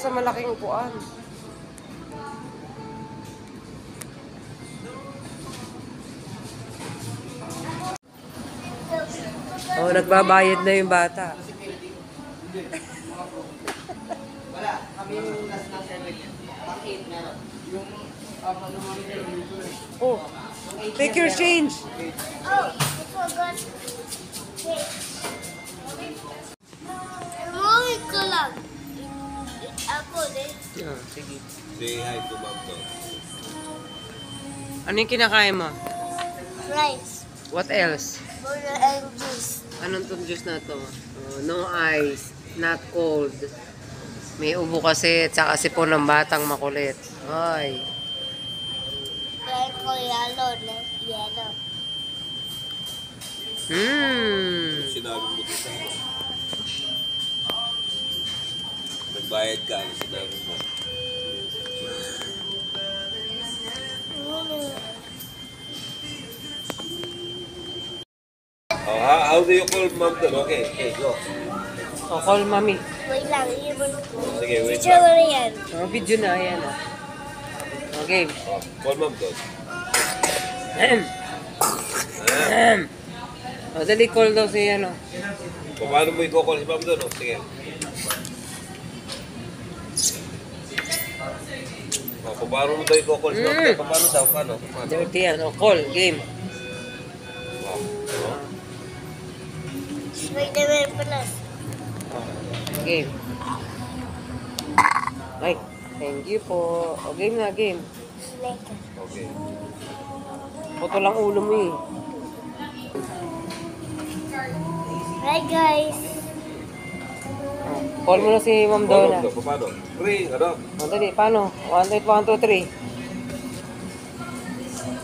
sa malaking upuan. Oh, nagbabayad na yung bata. Wala, kami yung last na 7 yan. Pang-8 na. Yung Oh, take your change. Oh, I forgot. Wait. Umuwi ko lang. Ako din. Ah, sige. Say hi to Ma'am to. Ano yung kinakain mo? Rice. What else? Bola and juice. Anong tong juice na to? Oh, no ice, not cold. May ubo kasi at saka sipon ng batang makulit. Ay. Kaya ko yellow na. Yellow. Sinabi mo dito. Nagbayad ka, ano sinabi mo? Oh, how do you call Ma'am to? Okay, okay, go. Oh, call mami. Wait lang. Sige, wait Picture mo lang. na yan. Oh, video na, ayan. Okay. Oh, call Ma'am to. Oh, dali call daw si ano. Paano mo i-call si Ma'am to? No? Sige. Oh, paano mo daw i-call si Ma'am to? Paano daw? Paano? Dirty yan. Oh, call. Game. Wow. Oh. Spider-Man plus. Game. Ay, thank you po. O, game na, game. Snake. Okay. Puto lang ulo mo eh. Hi guys. Call mo na si Ma'am Call Donna. Ma'am to. Paano? Ring, ano? O, dali, paano? 1, 2, 3.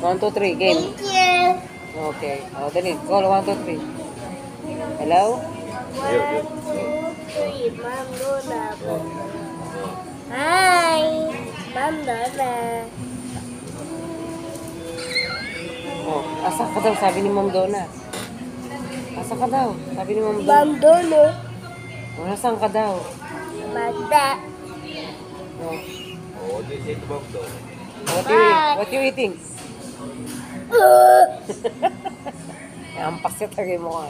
1, 2, 3, game. Thank you. Okay. O, dali, call 1, 2, 3. Hello? 1, 2, 3. Ma'am Donna. Hi. Ma'am Donna. Oh, asa ka daw, sabi ni Ma'am Donna. Asa ka daw, sabi ni Ma'am Donna. Ma'am Donna. O, nasaan ka daw? Magda. Oh. Oh, what do you say to Ma'am to? What you eating? Ampas ka tagay mo ka.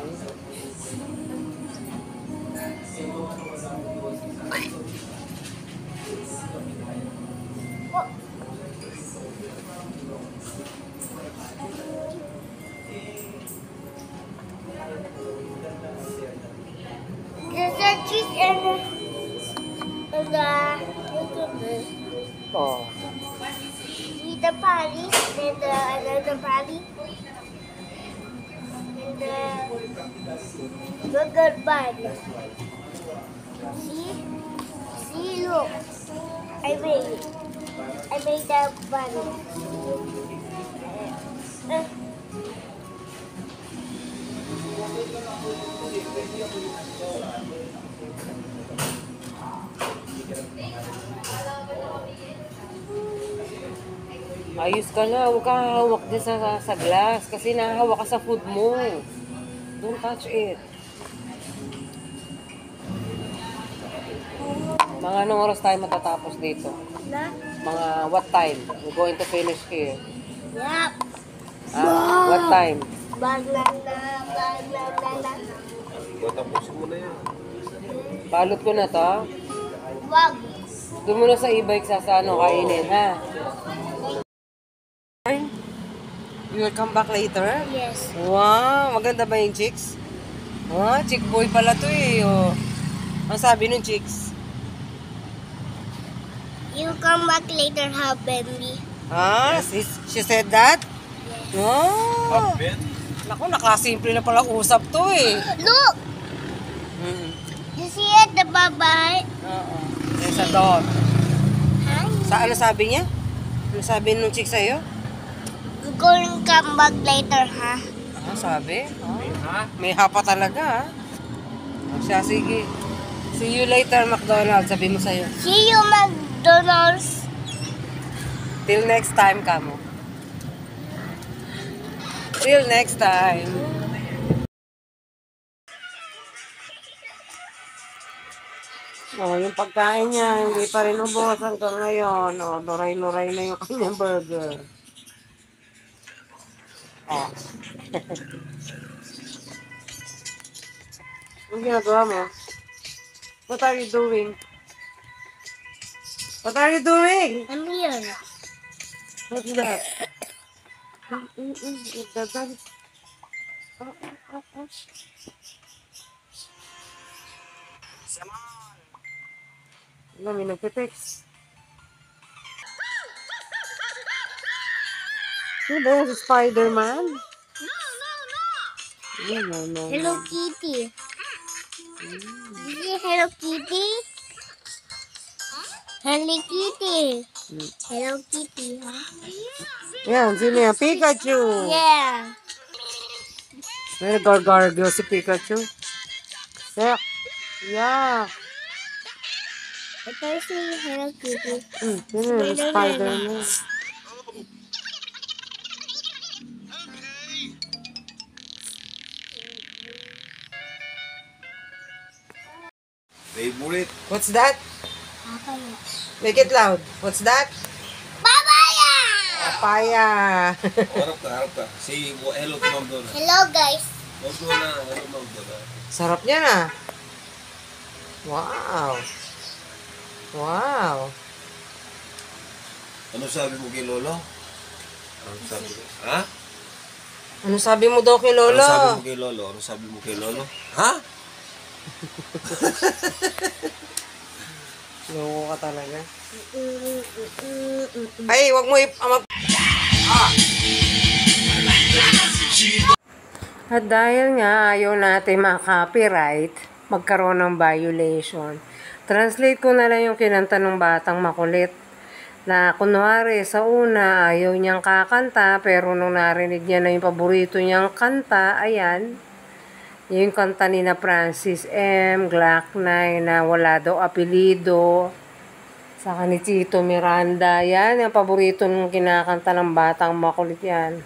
There's a cheese and the Oh. with the party and the another party and the burger bun. See, look, I made that bun. Ayos ka na, huwag kang hawak din sa glass kasi nahahawak ka sa food mo. Don't touch it. Mga anong oras tayo matatapos dito? Na? Mga what time? We're going to finish here. Yep. What time? Banana. Matapusin mo na yan. Balot ko na to. Wag. Doon mo na sa e-bike sa ano kainin, ha? You will come back later? Yes. Wow, maganda ba yung chicks? Ah, chick boy pala to eh. Oh. Ang sabi ng chicks? You come back later, ha, baby? Ah, she said that? Oh. Ben? Naku, nakasimple na pala usap to eh. Look! You see it, the babae? Oo. Yung sa doon. Hi. Ano sabi niya? Ano sabi nung chick sa'yo? We're going to come back later, ha? Ah, sabi? Oh. May hapa talaga, ha? Siya, sige. See you later, McDonald's. Sabi mo sa'yo. See you, McDonald's. Till next time, kamo. Till next time. Oh, yung pagkain niya, hindi pa rin ubos hanggang ngayon. Oh, luray-luray na yung kanyang burger. Oh. Anong ginagawa mo? What are you doing? What are you doing? I'm here. What's that? That. Oh. Wala, may nagte-text. Ano ba yan? Si Spider-Man? No. Hello Kitty. This is Hello Kitty. Hello Kitty. Hello Kitty, huh? Yan, sino yan? Pikachu! Yeah. May nag-gargle si Pikachu. Yeah. Ito si Hello Kitty. Sino yan? Spider-Man. Favorite. What's that? Make it loud. What's that? Papaya! Papaya. Harap ka. Say hello to Ma'am Donna. Hello guys. Ma'am Donna, hello Ma'am Donna. Sarap niya na. Wow. Wow. Ano sabi mo kay Lolo? Ano sabi mo? Ha? Ano sabi mo daw kay Lolo? Ano sabi mo kay Lolo? Ano sabi mo kay Lolo? Ha? Loko ka talaga. Ay, wag mo At dahil nga ayaw natin ma-copyright, magkaroon ng violation. Translate ko na lang yung kinanta ng batang makulit. Na kunwari sa una ayaw niyang kakanta, pero nung narinig niya na yung paborito niyang kanta, ayan, yung kanta ni na Francis M. Glock 9 na wala daw apelido. Saka ni Tito Miranda. Yan, yung paborito nung kinakanta ng batang makulit yan.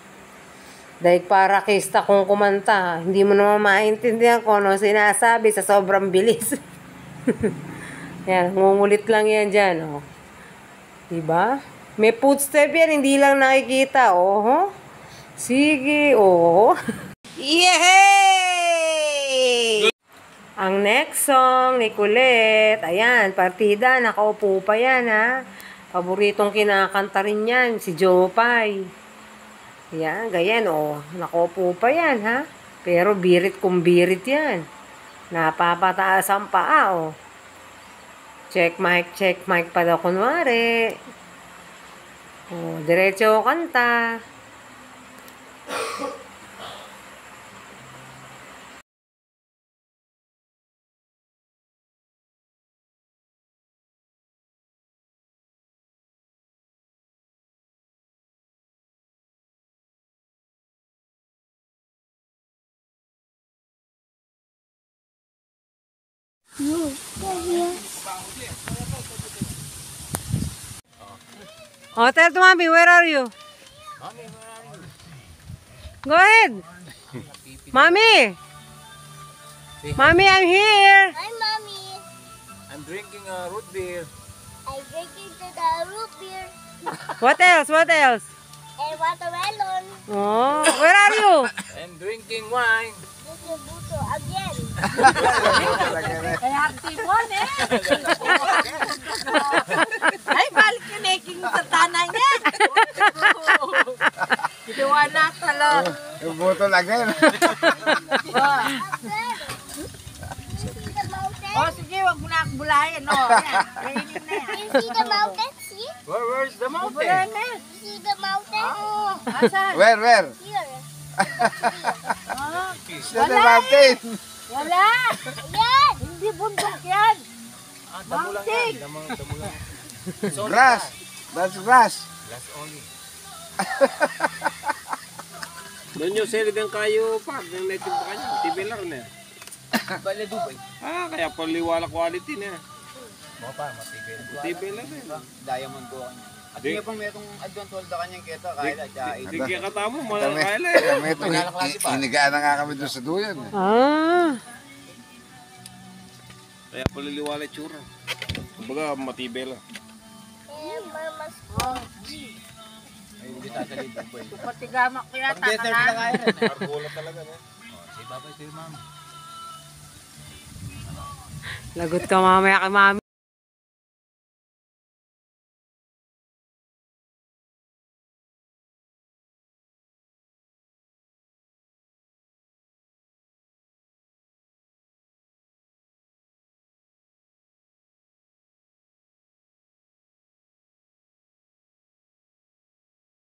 Dahil para kista kung kumanta, hindi mo naman maintindihan kung ano sinasabi sa sobrang bilis. Yan, ngungulit lang yan dyan. Oh. Diba? May footstep yan, hindi lang nakikita. Oh. Sige, oh. Yehey! Ang next song ni Colette, ayan, partida, nakaupo pa yan, ha. Paboritong kinakanta rin yan, si Jopay. Ayan, ganyan, oh, nakaupo pa yan, ha. Pero birit kung birit yan. Napapataas ang paa, oh. Check mic pa daw kunwari. Oh, diretso kanta. Oh, tell to mommy, where are you? Go ahead. Mommy. Mommy, I'm here. Hi, Mommy. I'm drinking root beer. I'm drinking the root beer What else? What else? and watermelon. Oh, where are you? I'm drinking wine. This is Buto again. Kaya tibon eh. Ay, balik ka neking sa tanay niya. Gawa na talo. Butol again. O sige, wag mo na akong bulayan. O, yan. Kainin na yan. You see the mountain? See? Where's the mountain? Bulayan na yan. You see the mountain? Oo. Asan? Where? Here. Ah, Sa the mountain. wala. Yan. Hindi bundok yan. Mountain. Grass. That's grass. Doon yung sili ng kayo pa. Yung native pa kanya. Tibilar na. Bale Dubai. Kaya paliwala quality na. Mo pa matibay. Tibilar na. Diamond ko kanya. At Di- niya pang metong advance hold kanyang kita kaya Hindi kaya katamo. Kami, Malakala kami ito, inigaan na nga kami doon sa duyan. Ah. Kaya paliliwala tsura. Kumbaga, matibay lang. Ay, hindi tatalito po eh. Pati gamak ko yata. Pag-desert na kaya rin. Argola talaga, no? Si Papa, ito yung mama. Lagot ka mamaya kay mami.